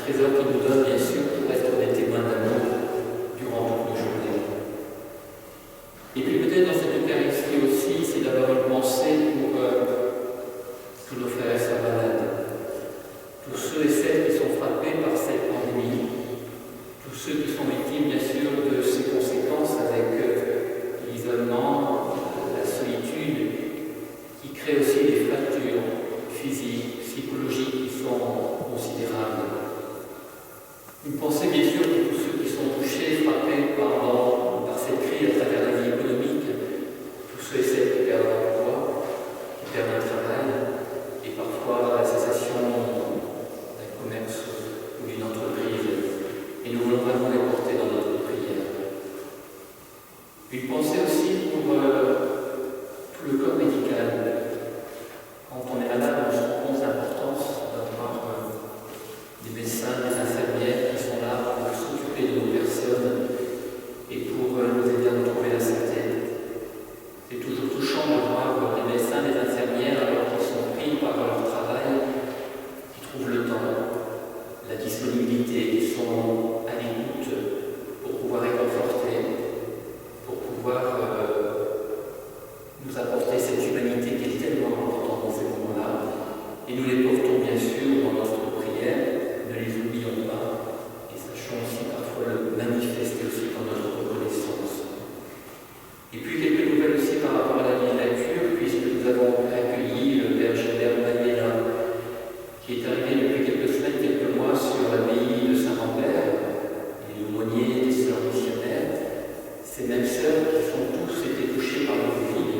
trésor qui nous donne, bien sûr, pour être des témoins d'amour durant toute nos journées. Et puis peut-être dans cette Eucharistie aussi, c'est d'avoir une pensée pour tous nos frères et sœurs malades, tous ceux et celles qui sont frappés par cette pandémie, tous ceux qui sont victimes, bien sûr, de ses conséquences avec l'isolement, la solitude, qui crée aussi des fractures physiques, psychologiques qui sont considérables. Une pensée, bien sûr, pour tous ceux qui sont touchés, frappés par cette crise à travers la vie économique, tous ceux et celles qui perdent l'emploi, qui perdent un travail, et parfois la cessation d'un commerce ou d'une entreprise. Et nous voulons vraiment les porter dans notre prière. Une pensée aussi pour tout le corps médical. Quand on est malade, on se rend compte de l'importance d'avoir des médecins, des infirmières qui sont là pour s'occuper de nos personnes et pour nous aider à retrouver la santé. C'est toujours touchant de voir des médecins, des infirmières, alors qu'ils sont pris par leur travail, qui trouvent le temps, la disponibilité, qui sont à l'écoute pour pouvoir réconforter, pour pouvoir nous apporter cette humanité qui est tellement importante dans ces moments-là. Et nous les portons bien sûr dans notre prière, ne les oublions pas, et sachons aussi parfois le manifester aussi dans notre reconnaissance. Et puis quelques nouvelles aussi par rapport à la vie de la cure, puisque nous avons accueilli le Père Gilbert Maniela, qui est arrivé depuis quelques semaines, quelques mois sur l'abbaye de Saint-Rambert, et l'aumônier des sœurs missionnaires, ces mêmes sœurs qui sont tous été touchées par le Covid.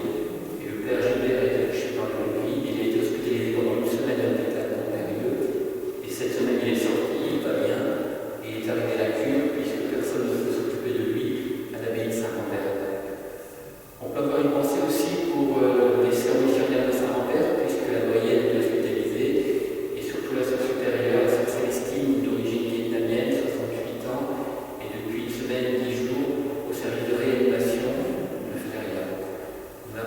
Et le Père Gilbert a été touché par le Covid, il a été hospitalisé pendant une semaine à l'hôpital Montpellier, et cette semaine il est sorti, il va bien, et il est arrivé à la cure, puisque personne ne peut s'occuper de lui à l'abbaye de Saint-Rambert. On peut avoir une pensée aussi pour les sœurs missionnaires de Saint-Rambert, puisque la doyenne est hospitalisée, et surtout la sœur supérieure, la sœur Célestine, d'origine vietnamienne, 68 ans, et depuis une semaine et 10 jours, au service de réanimation de Feria. On a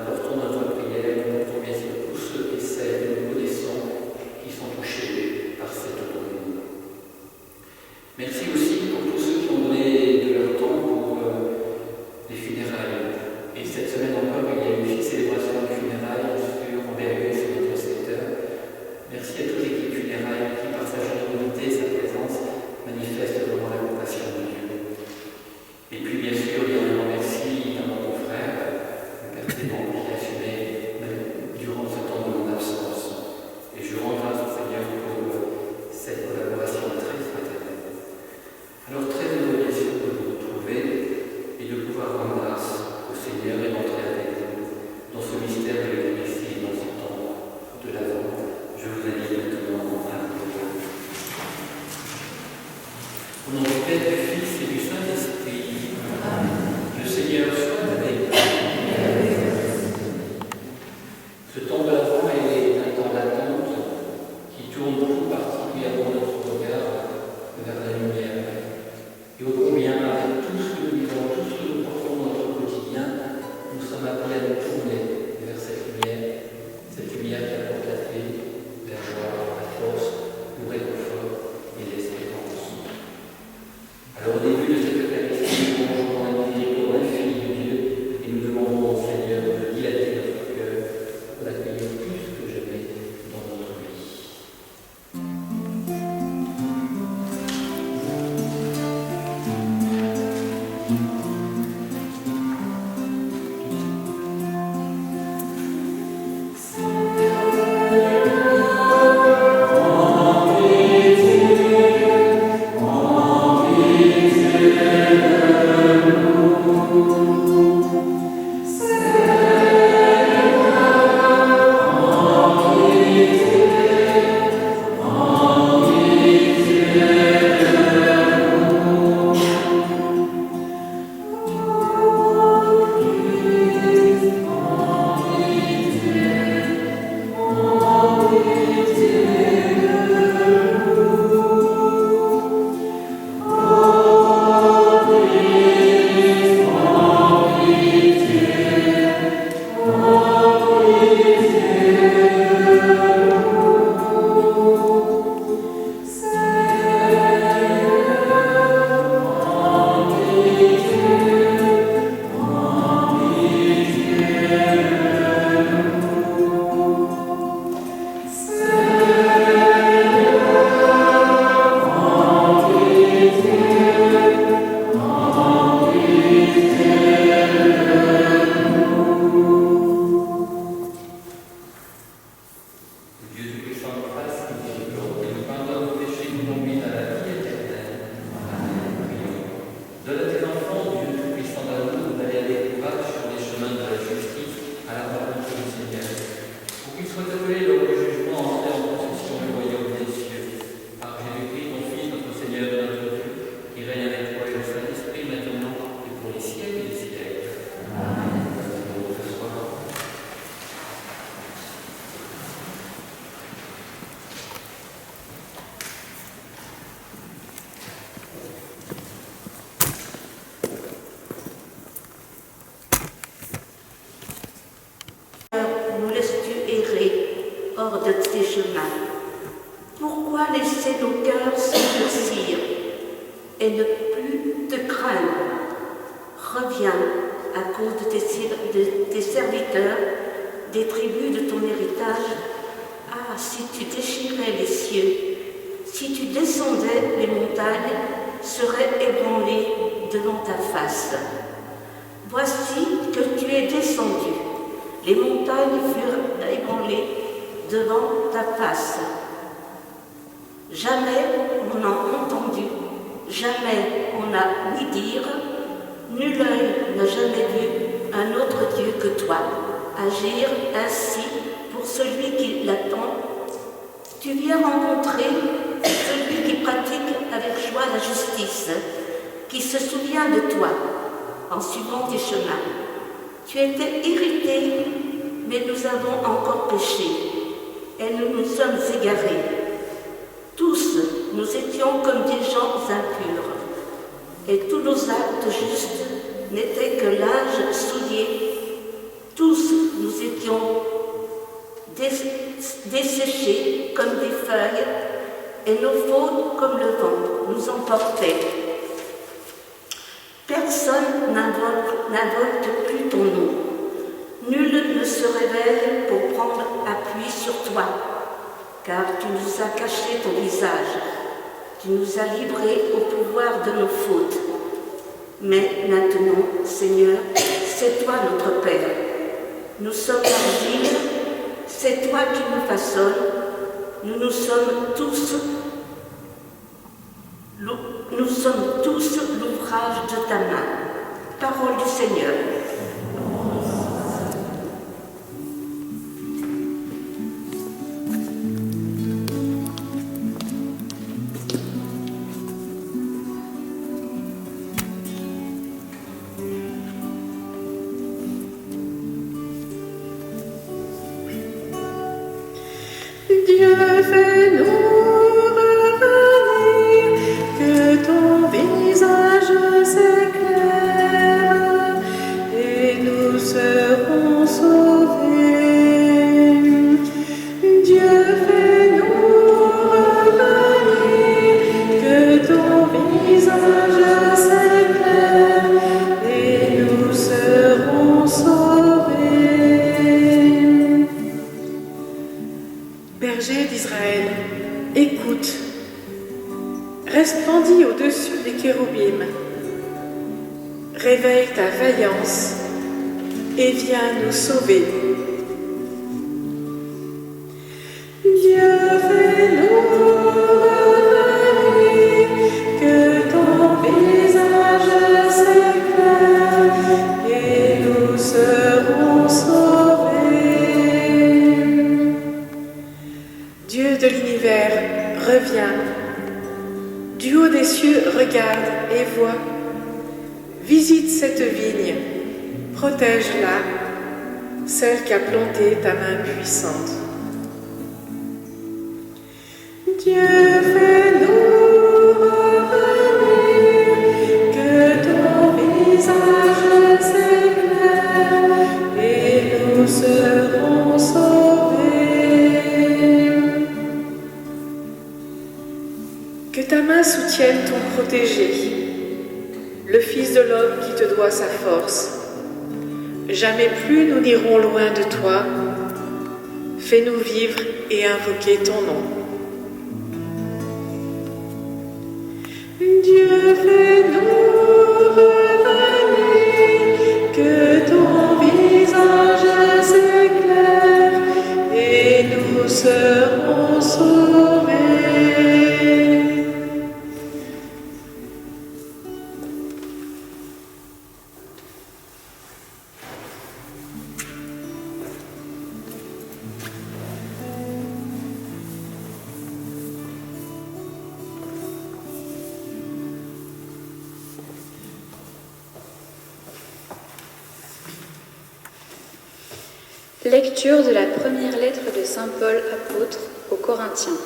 tes chemins? Pourquoi laisser nos cœurs s'endurcir et ne plus te craindre? Reviens à cause de tes serviteurs, des tribus de ton héritage. Ah, si tu déchirais les cieux, si tu descendais, les montagnes seraient ébranlées devant ta face. Voici que tu es descendu, les montagnes furent ébranlées devant ta face. Jamais on n'a entendu, jamais on n'a ouï dire, nul œil n'a jamais vu un autre Dieu que toi, agir ainsi pour celui qui l'attend. Tu viens rencontrer celui qui pratique avec joie la justice, qui se souvient de toi en suivant tes chemins. Tu étais irrité, mais nous avons encore péché, et nous nous sommes égarés. Tous, nous étions comme des gens impurs, et tous nos actes justes n'étaient que linge souillé. Tous, nous étions desséchés comme des feuilles, et nos fautes, comme le vent, nous emportaient. Personne n'invoque plus ton nom. Nul ne se révèle pour prendre appui sur toi, car tu nous as caché ton visage. Tu nous as livrés au pouvoir de nos fautes. Mais maintenant, Seigneur, c'est toi notre Père. Nous sommes l'argile, c'est toi qui nous façonnes. Nous sommes tous l'ouvrage de ta main. Parole du Seigneur. Dieu, fais-nous revenir, que ton visage s'éclaire, et nous serons sauvés. Dieu, fais-nous revenir, que ton visage s'éclaire, et nous serons sauvés. Berger d'Israël, écoute, resplendis au-dessus des kéroubim, réveille ta vaillance et viens nous sauver. Dieu, fais-nous revenir, que ton visage s'éclaire et nous serons sauvés. Dieu de l'univers, reviens. Du haut des cieux, regarde et vois. Visite cette vigne, protège-la, celle qu'a planté ta main puissante. Dieu, fais-nous revenir, que ton visage s'éclaire et nous serons sauvés. Que ta main soutienne ton protégé, le Fils de l'homme qui te doit sa force. Jamais plus nous n'irons loin de toi. Fais-nous vivre et invoquer ton nom. Dieu, fais-nous revenir, que ton visage s'éclaire et nous serons sauvés. Lecture de la première lettre de saint Paul apôtre aux Corinthiens.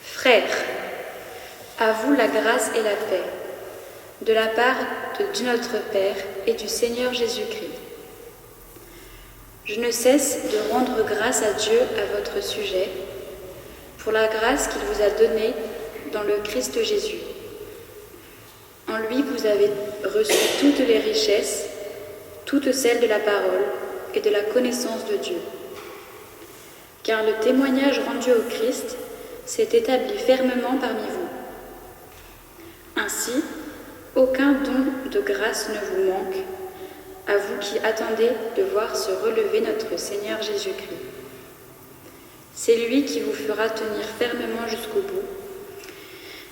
Frères, à vous la grâce et la paix, de la part de Dieu notre Père et du Seigneur Jésus-Christ. Je ne cesse de rendre grâce à Dieu à votre sujet, pour la grâce qu'il vous a donnée dans le Christ Jésus. En lui, vous avez reçu toutes les richesses, toutes celles de la parole et de la connaissance de Dieu. Car le témoignage rendu au Christ s'est établi fermement parmi vous. Ainsi, aucun don de grâce ne vous manque, à vous qui attendez de voir se relever notre Seigneur Jésus-Christ. C'est lui qui vous fera tenir fermement jusqu'au bout,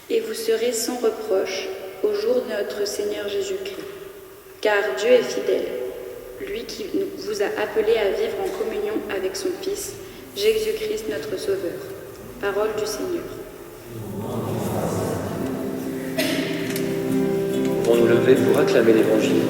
et vous serez sans reproche au jour de notre Seigneur Jésus-Christ. Car Dieu est fidèle, lui qui vous a appelés à vivre en communion avec son Fils, Jésus-Christ notre Sauveur. Parole du Seigneur. On nous lever pour acclamer l'Évangile.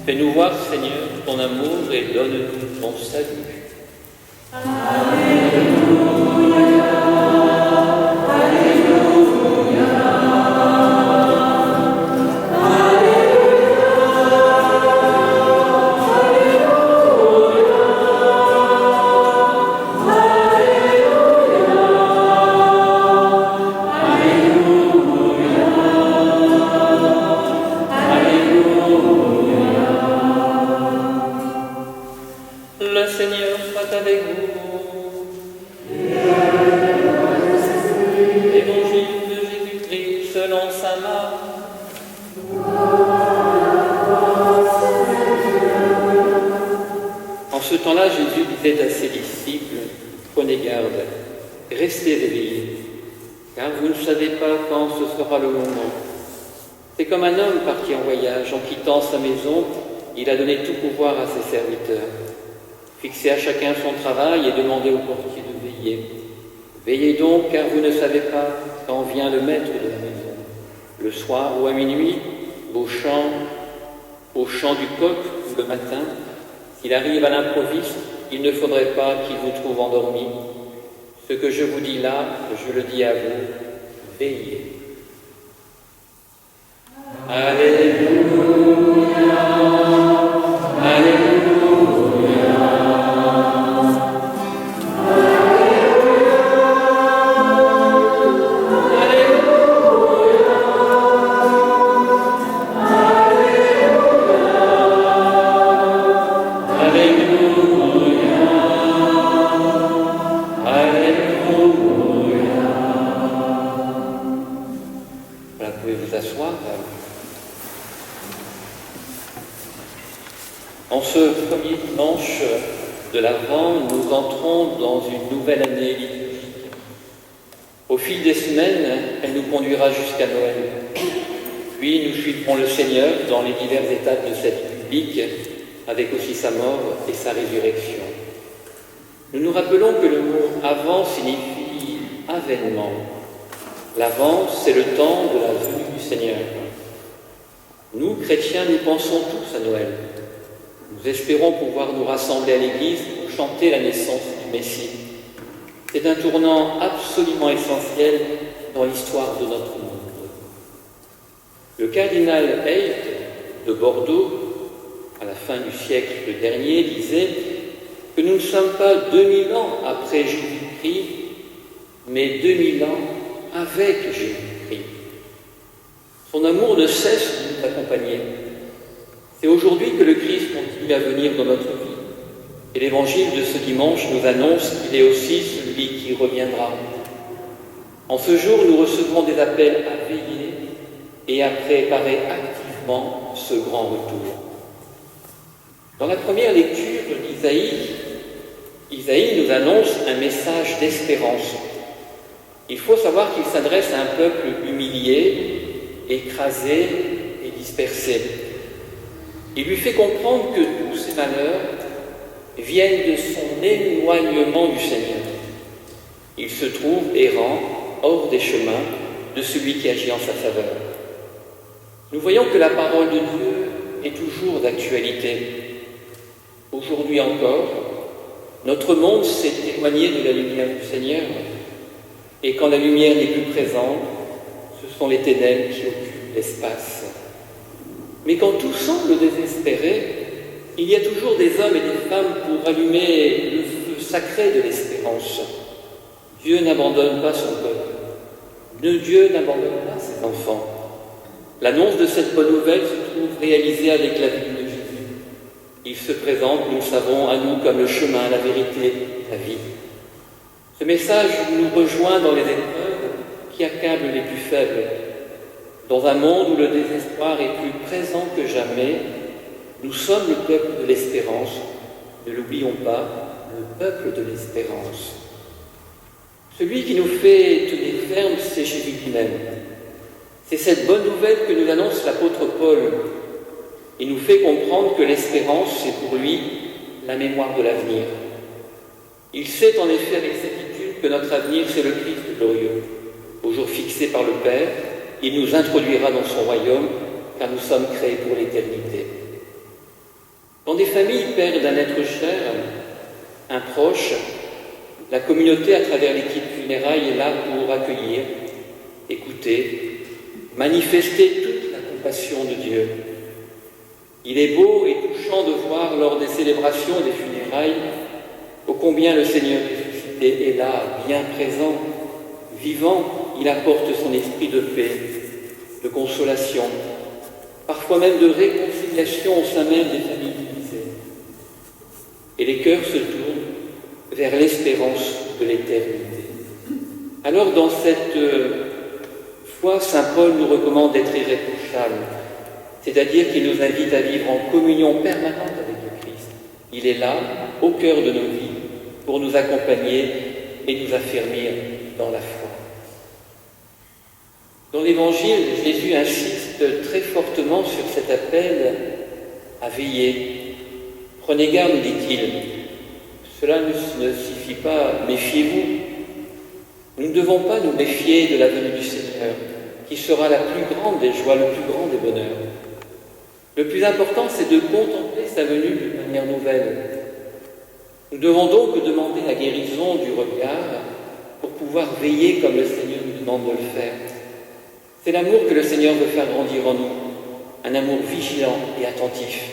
Fais-nous voir, Seigneur, ton amour et donne-nous ton salut. Le Seigneur soit avec vous. Évangile de Jésus-Christ selon saint Marc. En ce temps-là, Jésus disait à ses disciples, « Prenez garde, restez éveillés, car vous ne savez pas quand ce sera le moment. C'est comme un homme parti en voyage, en quittant sa maison, il a donné tout pouvoir à ses serviteurs. Fixez à chacun son travail et demandez au portier de veiller. Veillez donc, car vous ne savez pas quand vient le maître de la maison. Le soir ou à minuit, au chant du coq ou le matin, s'il arrive à l'improviste, il ne faudrait pas qu'il vous trouve endormi. Ce que je vous dis là, je le dis à vous, veillez. » Alléluia, Alléluia. Voilà, pouvez-vous asseoir. En ce premier dimanche de l'Avent, nous entrons dans une nouvelle année liturgique. Au fil des semaines, elle nous conduira jusqu'à Noël. Puis nous suivrons le Seigneur dans les diverses étapes de cette vie publique, avec aussi sa mort et sa résurrection. Nous nous rappelons que le mot « avant » signifie « avènement ». L'avant, c'est le temps de la venue du Seigneur. Nous, chrétiens, nous pensons tous à Noël. Nous espérons pouvoir nous rassembler à l'Église pour chanter la naissance du Messie. C'est un tournant absolument essentiel dans l'histoire de notre monde. Le cardinal Eyck de Bordeaux, à la fin du siècle dernier, disait que nous ne sommes pas 2000 ans après Jésus-Christ, mais 2000 ans avec Jésus-Christ. Son amour ne cesse de nous accompagner. C'est aujourd'hui que le Christ continue à venir dans notre vie. Et l'évangile de ce dimanche nous annonce qu'il est aussi celui qui reviendra. En ce jour, nous recevrons des appels à veiller et à préparer activement ce grand retour. Dans la première lecture d'Isaïe, Isaïe nous annonce un message d'espérance. Il faut savoir qu'il s'adresse à un peuple humilié, écrasé et dispersé. Il lui fait comprendre que tous ses malheurs viennent de son éloignement du Seigneur. Il se trouve errant, hors des chemins de celui qui agit en sa faveur. Nous voyons que la parole de Dieu est toujours d'actualité. Aujourd'hui encore, notre monde s'est éloigné de la lumière du Seigneur, et quand la lumière n'est plus présente, ce sont les ténèbres qui occupent l'espace. Mais quand tout semble désespéré, il y a toujours des hommes et des femmes pour allumer le feu sacré de l'espérance. Dieu n'abandonne pas son peuple. Dieu n'abandonne pas ses enfants. L'annonce de cette bonne nouvelle se trouve réalisée avec la vie de Jésus. Il se présente, nous le savons, à nous comme le chemin, la vérité, la vie. Ce message nous rejoint dans les épreuves qui accablent les plus faibles. Dans un monde où le désespoir est plus présent que jamais, nous sommes le peuple de l'espérance. Ne l'oublions pas, le peuple de l'espérance. Celui qui nous fait tenir ferme, c'est Jésus lui-même. C'est cette bonne nouvelle que nous annonce l'apôtre Paul. Il nous fait comprendre que l'espérance, c'est pour lui la mémoire de l'avenir. Il sait en effet avec certitude que notre avenir, c'est le Christ glorieux. Au jour fixé par le Père, il nous introduira dans son royaume, car nous sommes créés pour l'éternité. Quand des familles perdent un être cher, un proche, la communauté, à travers l'équipe funéraille, est là pour accueillir, écouter, manifester toute la compassion de Dieu. Il est beau et touchant de voir lors des célébrations des funérailles ô combien le Seigneur ressuscité est là, bien présent, vivant. Il apporte son esprit de paix, de consolation, parfois même de réconciliation au sein même des familles divisées. Et les cœurs se tournent vers l'espérance de l'éternité. Alors, dans cette foi, saint Paul nous recommande d'être irréprochable, c'est-à-dire qu'il nous invite à vivre en communion permanente avec le Christ. Il est là, au cœur de nos vies, pour nous accompagner et nous affermir dans la foi. Dans l'Évangile, Jésus insiste très fortement sur cet appel à veiller. Prenez garde, dit-il. Cela ne signifie pas « méfiez-vous ». Nous ne devons pas nous méfier de la venue du Seigneur, qui sera la plus grande des joies, le plus grand des bonheurs. Le plus important, c'est de contempler sa venue d'une manière nouvelle. Nous devons donc demander la guérison du regard pour pouvoir veiller comme le Seigneur nous demande de le faire. C'est l'amour que le Seigneur veut faire grandir en nous, un amour vigilant et attentif.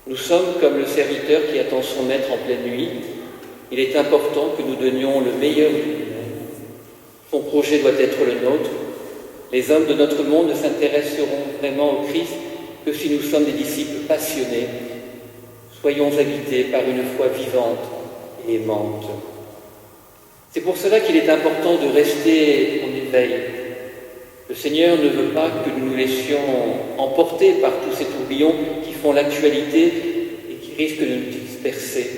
Nous sommes comme le serviteur qui attend son maître en pleine nuit. Il est important que nous donnions le meilleur de nous-mêmes. Son projet doit être le nôtre. Les hommes de notre monde ne s'intéresseront vraiment au Christ que si nous sommes des disciples passionnés. Soyons habités par une foi vivante et aimante. C'est pour cela qu'il est important de rester en éveil. Le Seigneur ne veut pas que nous nous laissions emporter par tous ces tourbillons qui font l'actualité et qui risquent de nous disperser.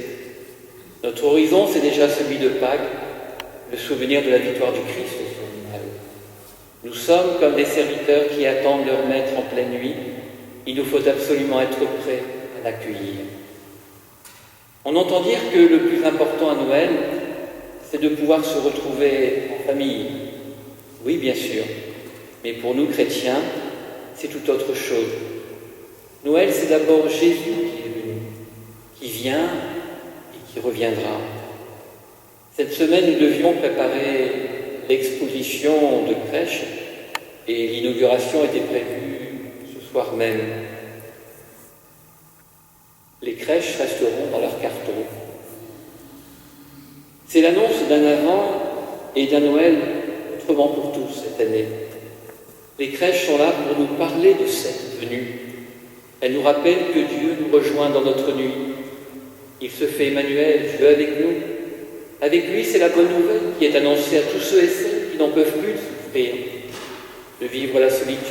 Notre horizon, c'est déjà celui de Pâques, le souvenir de la victoire du Christ sur le mal. Nous sommes comme des serviteurs qui attendent leur maître en pleine nuit. Il nous faut absolument être prêts à l'accueillir. On entend dire que le plus important à Noël, c'est de pouvoir se retrouver en famille. Oui, bien sûr. Mais pour nous, chrétiens, c'est tout autre chose. Noël, c'est d'abord Jésus qui est venu, qui vient et qui reviendra. Cette semaine, nous devions préparer l'exposition de crèche et l'inauguration était prévue ce soir même. Les crèches resteront dans leur carton. C'est l'annonce d'un avant et d'un Noël autrement pour tous cette année. Les crèches sont là pour nous parler de cette venue. Elles nous rappellent que Dieu nous rejoint dans notre nuit. Il se fait Emmanuel, Dieu avec nous. Avec lui, c'est la bonne nouvelle qui est annoncée à tous ceux et celles qui n'en peuvent plus de souffrir, de vivre la solitude,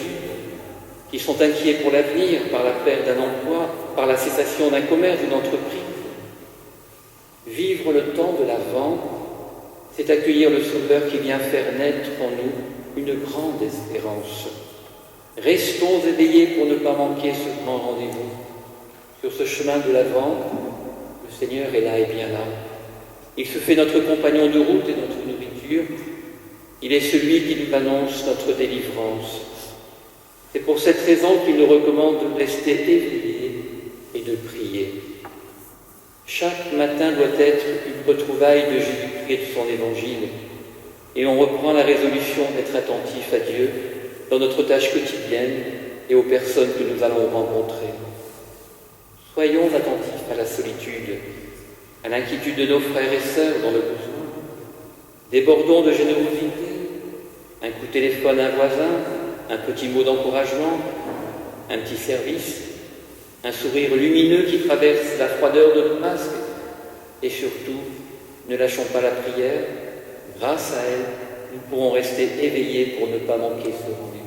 qui sont inquiets pour l'avenir par la perte d'un emploi, par la cessation d'un commerce, d'une entreprise. Vivre le temps de l'Avent, c'est accueillir le Sauveur qui vient faire naître en nous une grande espérance. Restons éveillés pour ne pas manquer ce grand rendez-vous. Sur ce chemin de l'Avent, le Seigneur est là et bien là. Il se fait notre compagnon de route et notre nourriture. Il est celui qui nous annonce notre délivrance. C'est pour cette raison qu'il nous recommande de rester éveillés et de prier. Chaque matin doit être une retrouvaille de Jésus-Christ et de son évangile. Et on reprend la résolution d'être attentif à Dieu dans notre tâche quotidienne et aux personnes que nous allons rencontrer. Soyons attentifs à la solitude, à l'inquiétude de nos frères et sœurs dans le besoin. Débordons de générosité, un coup de téléphone à un voisin, un petit mot d'encouragement, un petit service, un sourire lumineux qui traverse la froideur de nos masques. Et surtout, ne lâchons pas la prière. Grâce à elle, nous pourrons rester éveillés pour ne pas manquer ce rendez-vous.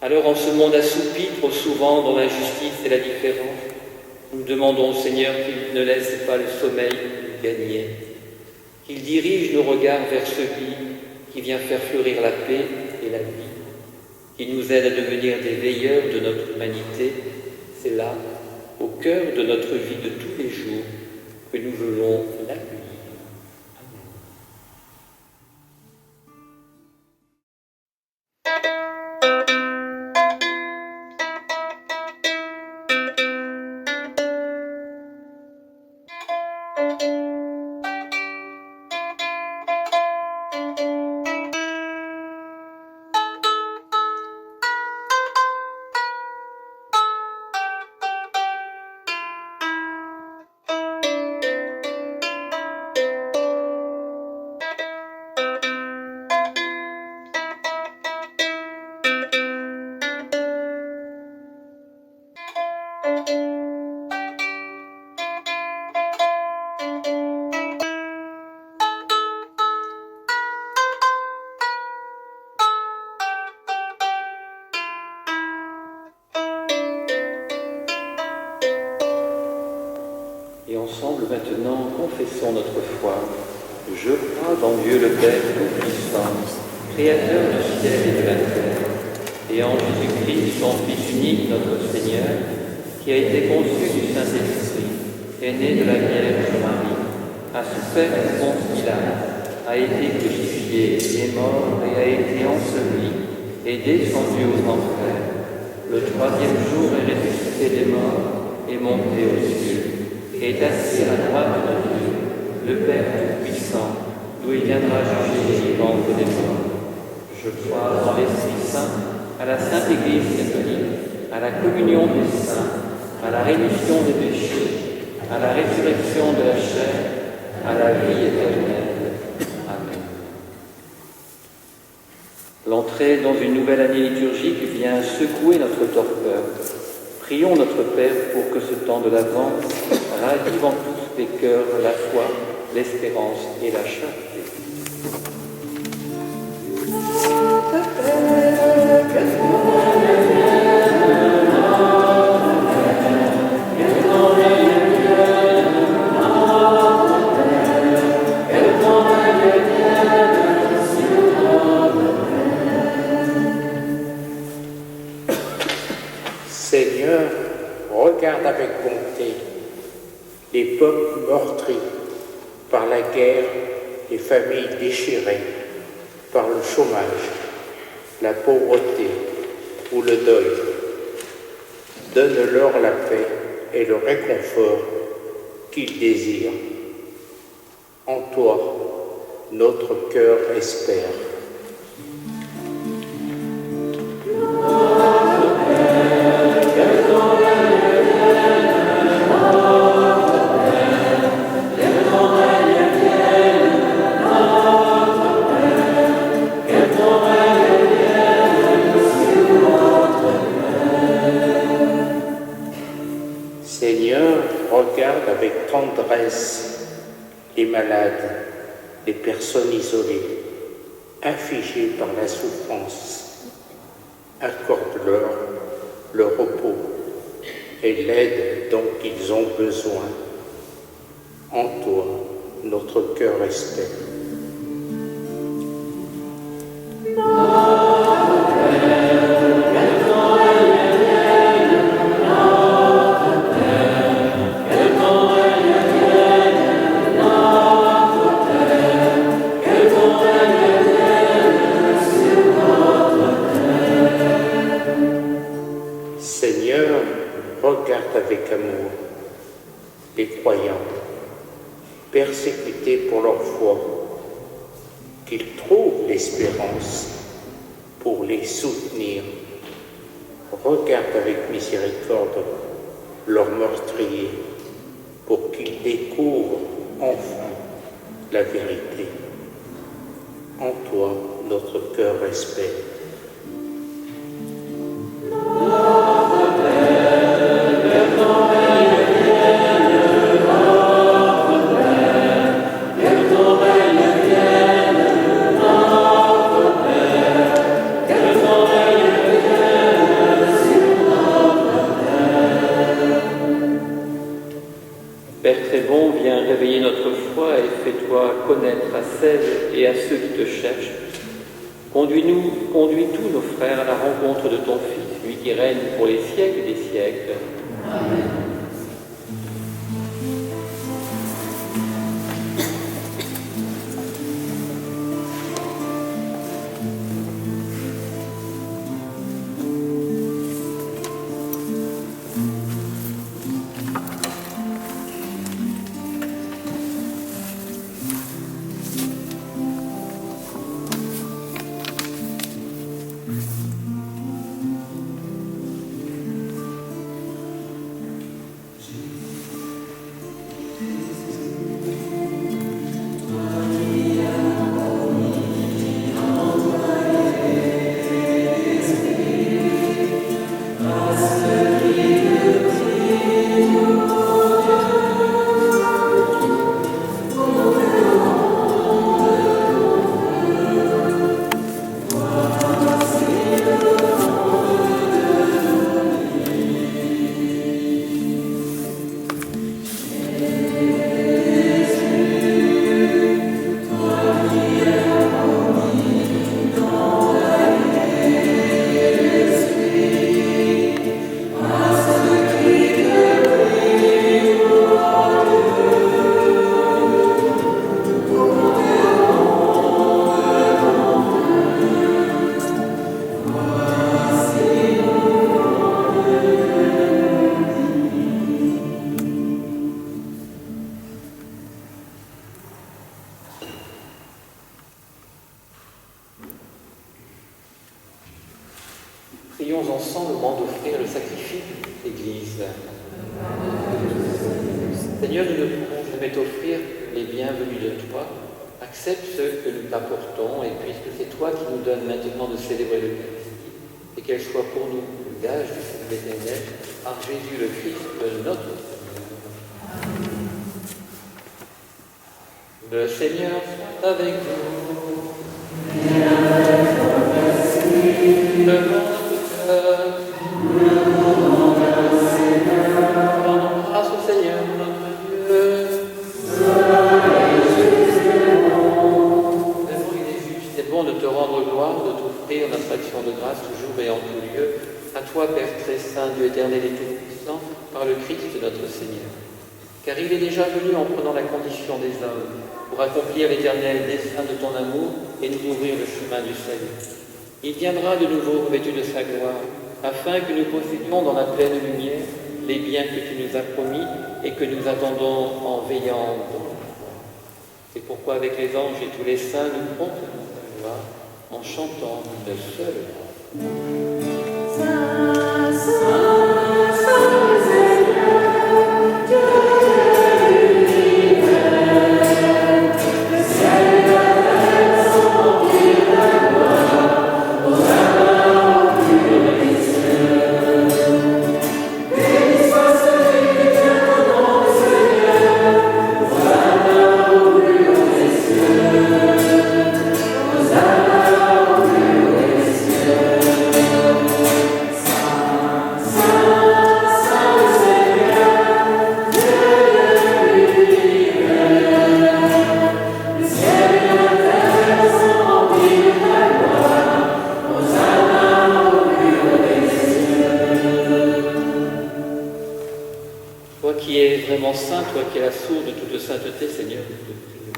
Alors, en ce monde assoupi trop souvent dans l'injustice et la différence, nous demandons au Seigneur qu'il ne laisse pas le sommeil nous gagner, qu'il dirige nos regards vers celui qui vient faire fleurir la paix et la vie, qui nous aide à devenir des veilleurs de notre humanité. C'est là, au cœur de notre vie de tous les jours, que nous voulons l'accueillir. Et ensemble maintenant, confessons notre foi. Je crois dans Dieu le Père Tout-Puissant, Créateur du ciel et de la terre, et en Jésus-Christ, son Fils unique, notre Seigneur, qui a été conçu du Saint-Esprit, est né de la Vierge Marie, a souffert du Ponce Pilate, a été crucifié, est mort et a été enseveli, est descendu aux enfers. Le troisième jour est ressuscité des morts, est monté aux cieux, est assis à la droite de Dieu, le Père Tout-Puissant, d'où il viendra juger les vivants et les morts. Je crois en l'Esprit Saint, à la Sainte Église catholique, à la communion des saints, à la rémission des péchés, à la résurrection de la chair, à la vie éternelle. Amen. L'entrée dans une nouvelle année liturgique vient secouer notre torpeur. Prions notre Père pour que ce temps de l'Avent ravive en tous les cœurs la foi, l'espérance et la charité. Seigneur, regarde avec bonté les peuples meurtris par la guerre, les familles déchirées par le chômage, la pauvreté ou le deuil. Donne-leur la paix et le réconfort qu'ils désirent. En toi, notre cœur espère. Seigneur, regarde avec tendresse les malades, les personnes isolées, affligées par la souffrance. Accorde-leur le repos et l'aide dont ils ont besoin. En toi, notre cœur espère. amour les croyants, persécutés pour leur foi, qu'ils trouvent l'espérance pour les soutenir. Regarde avec miséricorde leurs meurtriers pour qu'ils découvrent enfin la vérité. En toi, notre cœur espère. Père très bon, viens réveiller notre foi et fais-toi connaître à celles et à ceux qui te cherchent. Conduis tous nos frères à la rencontre de ton Fils, lui qui règne pour les siècles des siècles. Amen. Prions ensemble au moment d'offrir le sacrifice de l'Église. Seigneur, nous ne pourrons jamais t'offrir les bienvenus de toi. Accepte ce que nous t'apportons et puisque c'est toi qui nous donnes maintenant de célébrer l'Eucharistie et qu'elle soit pour nous le gage du salut éternel par Jésus le Christ, notre Seigneur. Le Seigneur soit avec vous. Devant grâce au Seigneur notre Dieu. Vraiment, il est juste et bon de te rendre gloire, de t'offrir notre action de grâce toujours et en tout lieu. À toi, Père très saint, Dieu éternel et tout-puissant, par le Christ notre Seigneur. Car il est déjà venu en prenant la condition des hommes pour accomplir l'éternel dessein de ton amour et nous ouvrir le chemin du salut. Il viendra de nouveau revêtu de sa gloire, afin que nous possédions dans la pleine lumière les biens que tu nous as promis et que nous attendons en veillant dans la foi. C'est pourquoi avec les anges et tous les saints, nous proclamons ta gloire en chantant de seule voix. Saint, Saint, Saint Seigneur, Dieu de l'univers, le ciel et la terre sont remplis de ta gloire, Hosanna au plus des cieux. Béni soit celui qui vient au nom du Seigneur, Hosanna au plus haut des cieux, Hosanna au plus haut des cieux. Toi qui es vraiment saint, toi qui es la source de toute sainteté, Seigneur, nous te prions.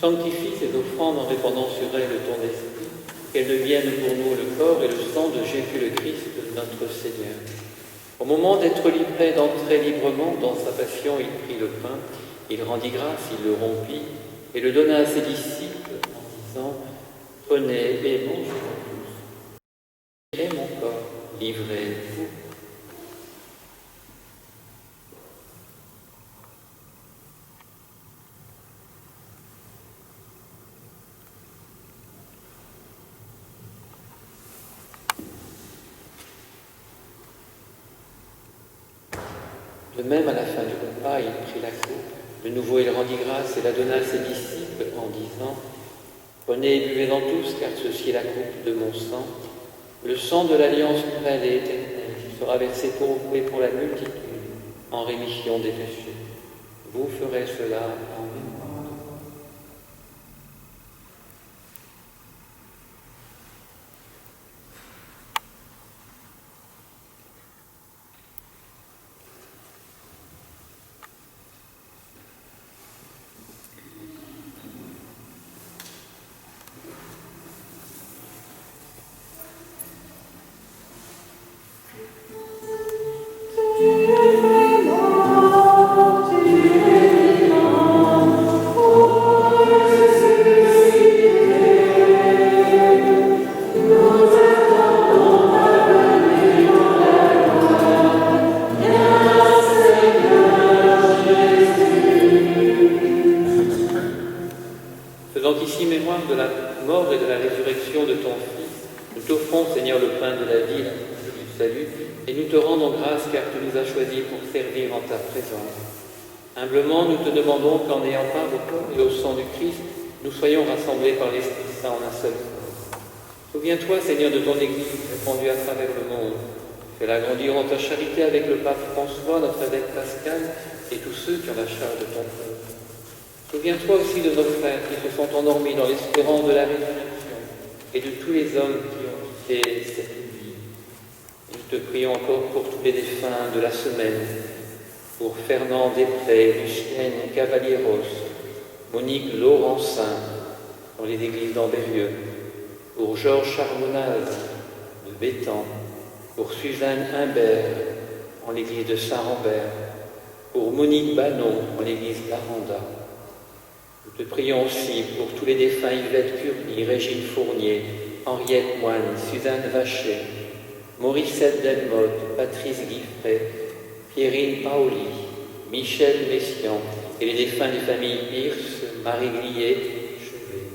Sanctifie ces offrandes en répandant sur elles ton esprit, qu'elles deviennent pour nous le corps et le sang de Jésus le Christ, notre Seigneur. Au moment d'être livré, d'entrer librement dans sa passion, il prit le pain, il rendit grâce, il le rompit et le donna à ses disciples en disant « Prenez et mangez-en tous, et mon corps livré vous. » De même, à la fin du repas, il prit la coupe. De nouveau, il rendit grâce et la donna à ses disciples en disant « Prenez et buvez-en tous, car ceci est la coupe de mon sang, le sang de l'alliance nouvelle et éternelle, qui sera versé pour vous et pour la multitude, en rémission des péchés. Vous ferez cela en mémoire de moi. » Faisant ici mémoire de la mort et de la résurrection de ton Fils, nous t'offrons, Seigneur, le pain de la vie, la coupe du salut, et nous te rendons grâce car tu nous as choisis pour servir en ta présence. Humblement, nous te demandons qu'en ayant part au corps et au sang du Christ, nous soyons rassemblés par l'Esprit Saint en un seul corps. Souviens-toi, Seigneur, de ton Église répandue à travers le monde. Fais-la grandir en ta charité avec le pape François, notre évêque Pascal, et tous ceux qui ont la charge de ton peuple. Souviens-toi aussi de nos frères qui se sont endormis dans l'espérance de la résurrection et de tous les hommes qui ont quitté cette vie. Nous te prions encore pour tous les défunts de la semaine, pour Fernand Després, Lucienne Cavalieros, Monique Laurencin dans les églises d'Ambérieux, pour Georges Charbonnaz de Béthans, pour Suzanne Imbert en l'église de Saint-Rambert, pour Monique Bannon en l'église d'Aranda. Nous te prions aussi pour tous les défunts Yvette Curny, Régine Fournier, Henriette Moine, Suzanne Vacher, Mauricette Delmotte, Patrice Guiffret, Pierrine Paoli, Michel Messian et les défunts des familles Pierce, Marie Glier, Chevet.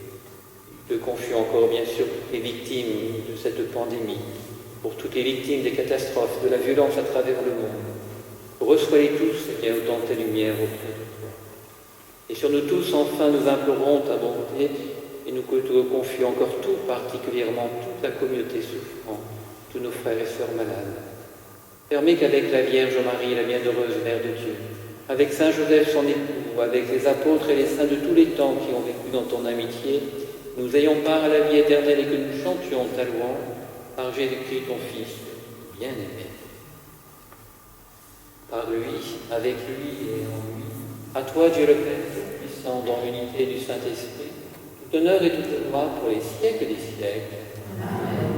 Nous te confions encore bien sûr toutes les victimes de cette pandémie, pour toutes les victimes des catastrophes, de la violence à travers le monde. Reçois-les tous et autant tes lumières auprès de toi. Et sur nous tous, enfin, nous implorons ta bonté et nous te confions encore tout particulièrement toute la communauté souffrante, tous nos frères et sœurs malades. Permets qu'avec la Vierge Marie, la bienheureuse Mère de Dieu, avec Saint Joseph son époux, avec les apôtres et les saints de tous les temps qui ont vécu dans ton amitié, nous ayons part à la vie éternelle et que nous chantions ta louange par Jésus-Christ ton Fils bien-aimé. Par lui, avec lui et en lui, à toi Dieu le Père Tout-Puissant, dans l'unité du Saint-Esprit, tout honneur et toute gloire pour les siècles des siècles. Amen.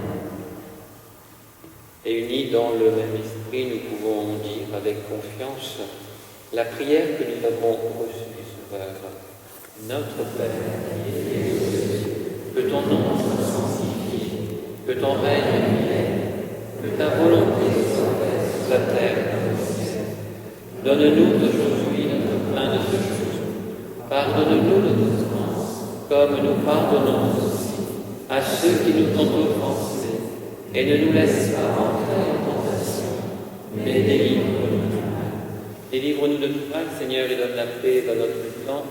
Et unis dans le même esprit, nous pouvons dire avec confiance la prière que nous avons reçue du Sauveur. Notre Père, qui es aux cieux, que ton nom soit sanctifié, que ton règne vienne, que ta volonté soit faite sur la terre comme au ciel. Donne-nous aujourd'hui notre pain de ce jour. Pardonne-nous nos offenses, comme nous pardonnons aussi à ceux qui nous ont offensés. Et ne nous laisse pas entrer en tentation, mais délivre-nous du mal. Délivre-nous de tout mal, Seigneur, et donne la paix dans notre temps.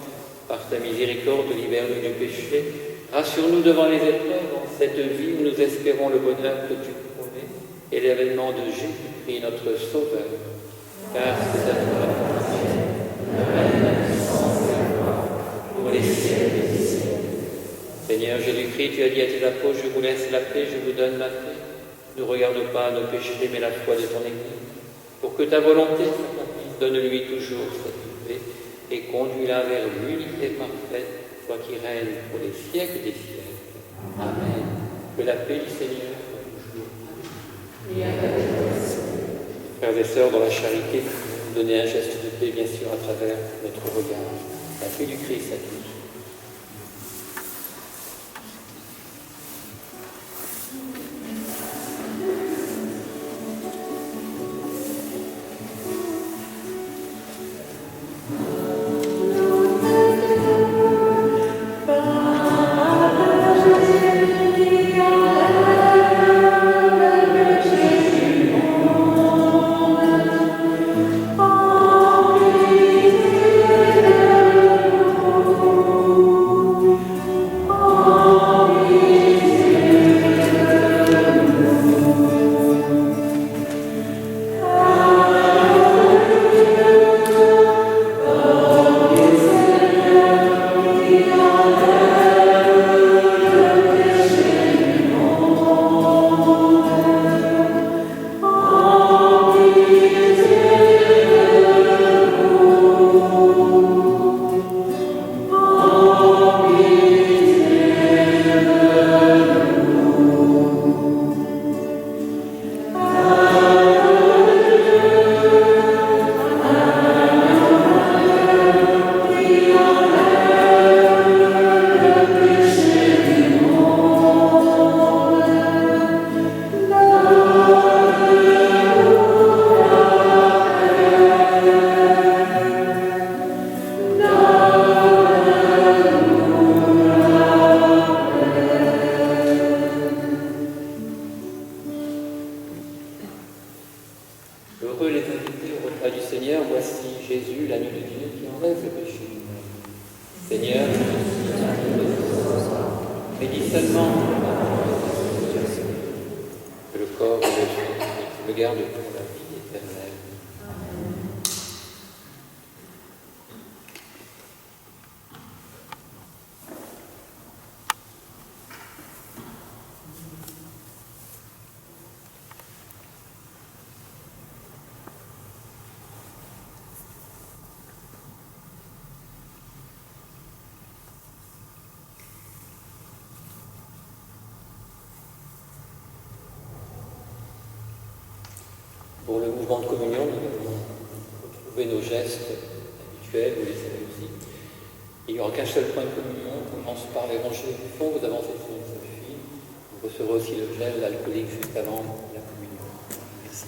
Par ta miséricorde, libère-nous du péché. Rassure-nous devant les épreuves en cette vie où nous espérons le bonheur que tu promets et l'avènement de Jésus-Christ, notre Sauveur. Car c'est à toi le règne, la puissance et la gloire pour les siècles des siècles. Seigneur Jésus-Christ, tu as dit à tes apôtres, je vous laisse la paix, je vous donne ma paix. Ne regarde pas nos péchés, mais la foi de ton Église. Pour que ta volonté s'accomplisse, donne-lui toujours cette paix et conduis-la vers l'unité parfaite, toi qui règnes pour les siècles des siècles. Amen. Que la paix du Seigneur soit toujours avec vous. Et avec toi. frères et sœurs dans la charité, donner un geste de paix, bien sûr, à travers notre regard. La paix du Christ à tous. Heureux les invités au repas du Seigneur, voici Jésus, l'agneau de Dieu qui enlève le péché du monde. Seigneur, mais dis seulement que le corps de Jésus me garde pour la vie éternelle. Pour le mouvement de communion, nous allons retrouver nos gestes habituels, vous les savez aussi. Il n'y aura qu'un seul point de communion. On commence par les rangées du fond, vous avancez sur une seule file. Vous recevrez aussi le gel alcoolique juste avant la communion. Merci.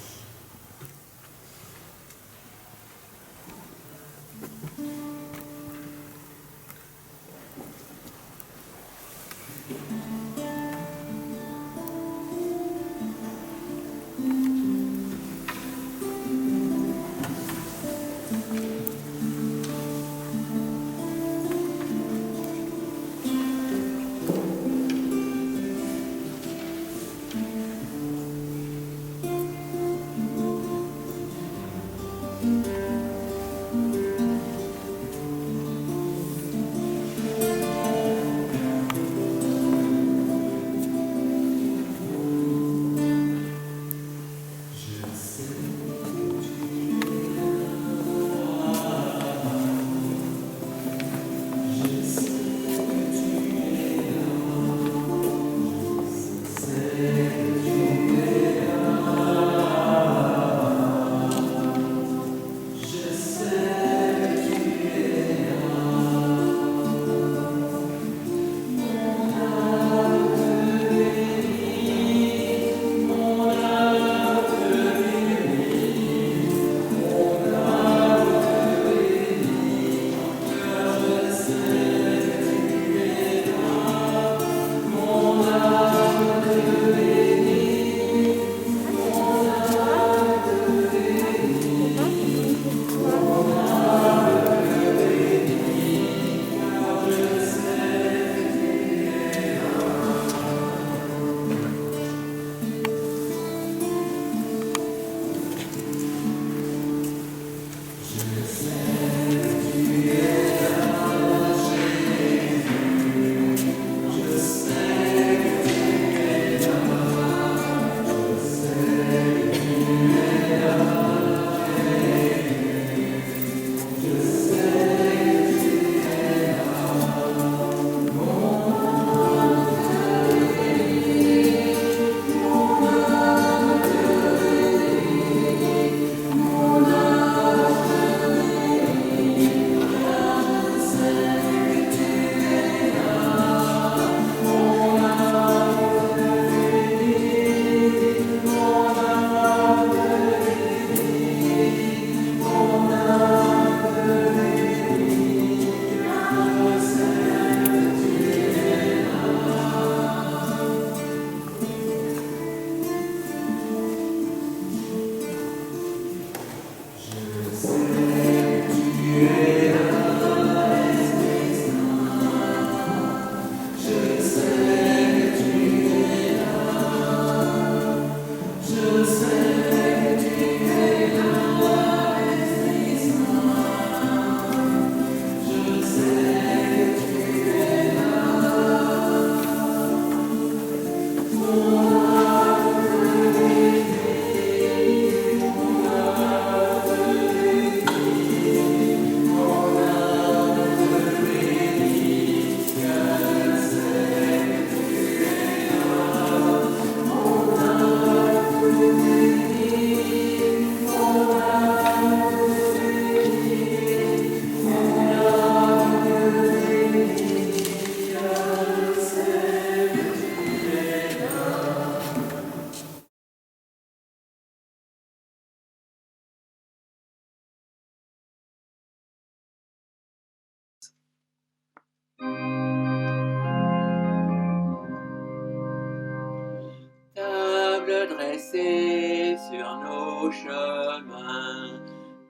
Table dressée sur nos chemins,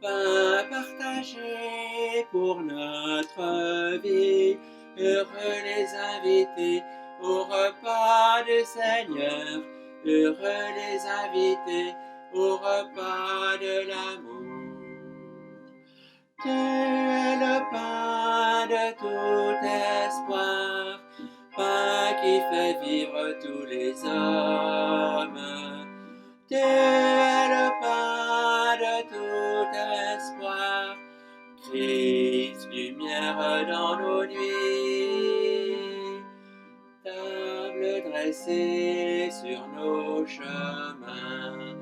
pain partagé pour notre vie, heureux les invités au repas du Seigneur, heureux les invités au repas de l'amour. Tu es le pain de tout espoir, pain qui fait vivre tous les hommes. Tu es le pain de tout espoir, Christ, lumière dans nos nuits. Table dressée sur nos chemins,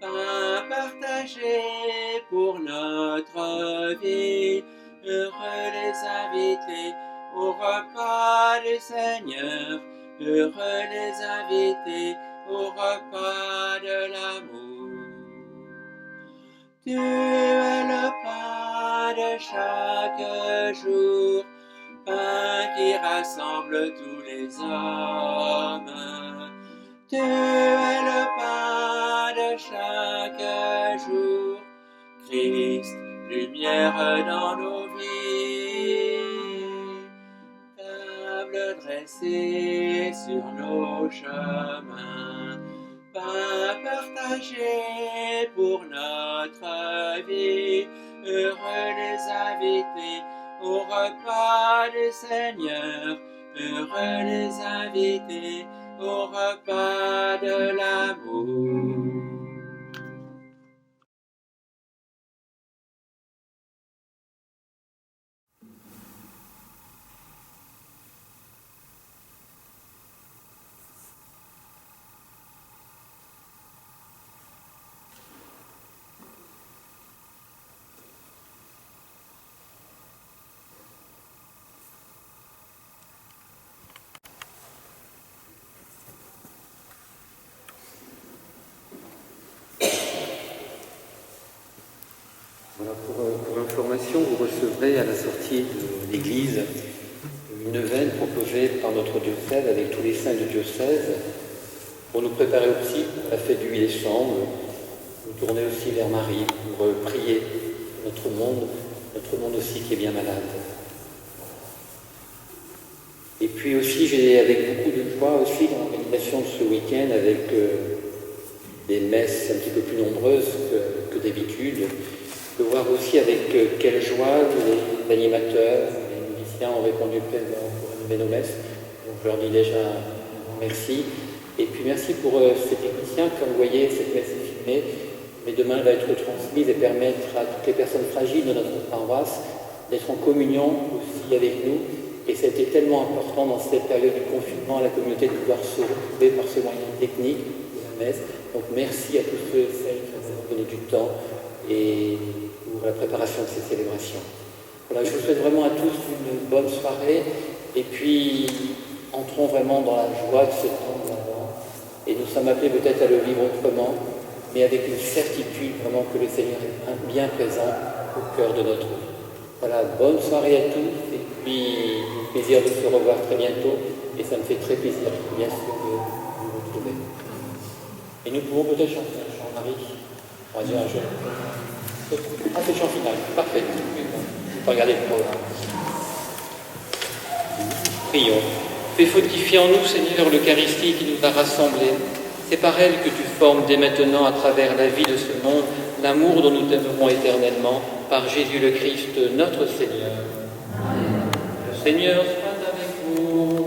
pain partagé pour notre vie, heureux les invités au repas du Seigneur, heureux les invités au repas de l'amour. Tu es le pain de chaque jour, pain qui rassemble tous les hommes. Tu es le pain de chaque jour, Christ, lumière dans nos vies. Table dressée sur nos chemins, pain partagé pour notre vie, heureux les invités au repas du Seigneur, heureux les invités au repas de l'amour. Voilà, pour information, vous recevrez à la sortie de l'église une neuvaine proposée par notre diocèse avec tous les saints du diocèse pour nous préparer aussi à la fête du 8 décembre, nous tourner aussi vers Marie pour prier notre monde aussi qui est bien malade. Et puis aussi, j'ai avec beaucoup de joie aussi dans l'organisation de ce week-end avec des messes un petit peu plus nombreuses que d'habitude, de voir aussi avec quelle joie les animateurs, les musiciens ont répondu pleinement pour animer nos messes. Donc je leur dis déjà un grand merci. Et puis merci pour ces techniciens, comme vous voyez, cette messe est filmée, mais demain elle va être transmise et permettre à toutes les personnes fragiles de notre paroisse d'être en communion aussi avec nous. Et ça a été tellement important dans cette période du confinement à la communauté de pouvoir se retrouver par ce moyen technique de la messe. Donc merci à tous ceux et celles qui nous ont donné du temps et pour la préparation de ces célébrations. Voilà, je vous souhaite vraiment à tous une bonne soirée et puis entrons vraiment dans la joie de ce temps de l'Avent. Et nous sommes appelés peut-être à le vivre autrement, mais avec une certitude vraiment que le Seigneur est bien présent au cœur de notre vie. Voilà, bonne soirée à tous et puis plaisir de se revoir très bientôt et ça me fait très plaisir, bien sûr, de vous retrouver. Et nous pouvons peut-être chanter un chant, Marie. On va dire un jeu. Ah, c'est le chant final, parfait. On va regarder le programme. Prions. Fais fructifier en nous, Seigneur, l'Eucharistie qui nous a rassemblés. C'est par elle que tu formes dès maintenant, à travers la vie de ce monde, l'amour dont nous t'aimerons éternellement, par Jésus le Christ, notre Seigneur. Amen. Le Seigneur soit avec vous.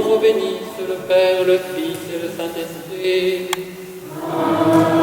vous bénisse le Père, le Fils et le Saint-Esprit. Amen.